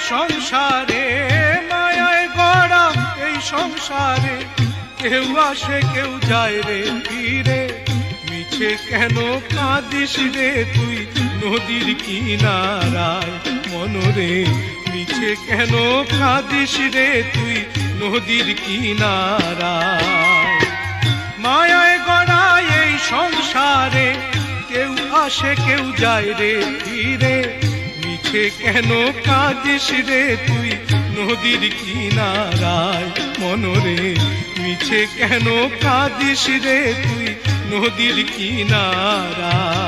সংসারে, মায়ায় গড়া এই সংসারে, কেউ আসে কেউ যায় রে ফিরে। মিছে কেন কাঁদিস রে তুই নদীর কিনারায় মনরে, মিছে কেন কাঁদিস রে তুই নদীর কিনারায়। মায়ায় গড়া এই সংসারে, কেউ আসে কেউ যায় রে ফিরে। মিছে কেন কাঁদিস রে তুই নদীর কিনারায় মনরে, মিছে কেন কাঁদিস রে তুই নদীর কিনারায়।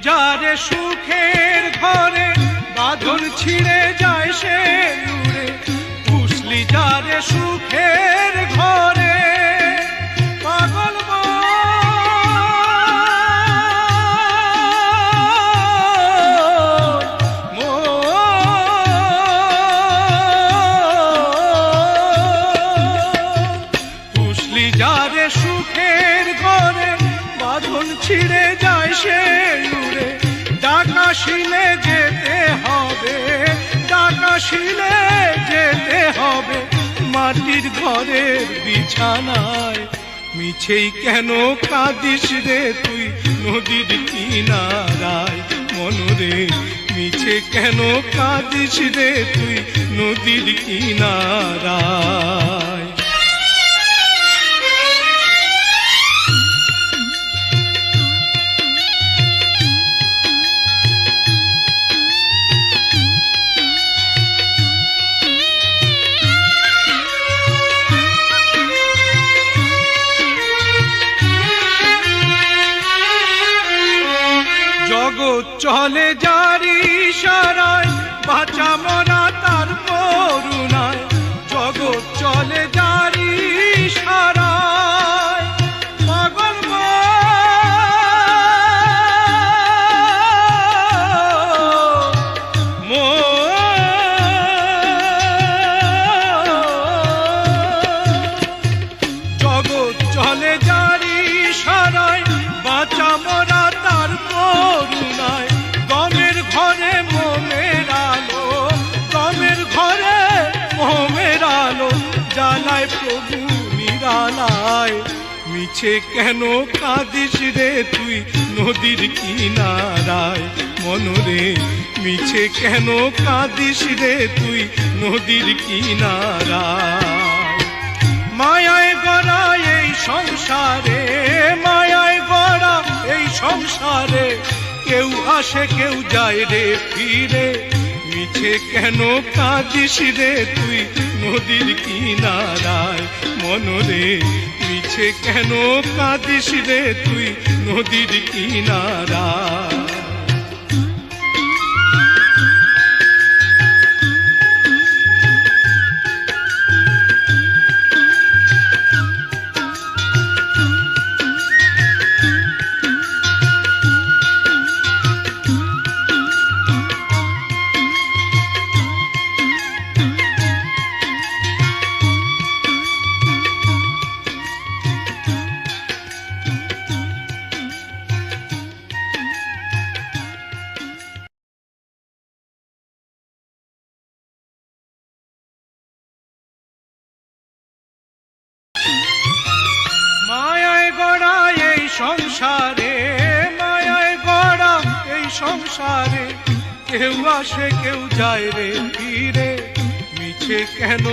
যারে সুখের ঘরে বাঁধন ছিঁড়ে যায় সে উড়ে, পুষলি যারে সুখের ঘরে পাগল পুষলি যারে সুখের ঘরে বাঁধন ছিঁড়ে যায় সে উড়ে। ডাকাশিলে যেতে হবে, ডাকাশিলে যেতে হবে মাটির ঘরের বিছানায়। মিছেই কেন কাঁদিস রে তুই নদীর কিনারায় মনরে, মিছে কেন কাঁদিস রে তুই নদীর কিনারায়। জগৎ চলে যারি ইশারায়, বাঁচা মরা তার করুণায়। জগৎ চলে যারি ইশারায়, পাগল জগৎ চলে যারি ইশারায়, বাঁচা মরা তার করুণায়। গমের ঘরে মোমের আলো, গমের ঘরে মোমের আলো জ্বালায় প্রভু নিরালায়। মিছে কেন কাঁদিস রে তুই নদীর কিনারায় মনরে, মিছে কেন কাঁদিস রে তুই নদীর কিনারায়। মায়ায় গড়া এই সংসারে, মায়ায় গড়া এই সংসারে, কেউ আসে কেউ যায় রে ফিরে। মিছে কেন কাঁদিস রে তুই নদীর কিনারায় মনরে, মিছে কেন কাঁদিস রে তুই নদীর কিনারায়। মায়ায় গড়া এই সংসারে, মায়ায় গড়া এই সংসারে, কেউ আসে কেউ যায় রে ফিরে। মিছে কেন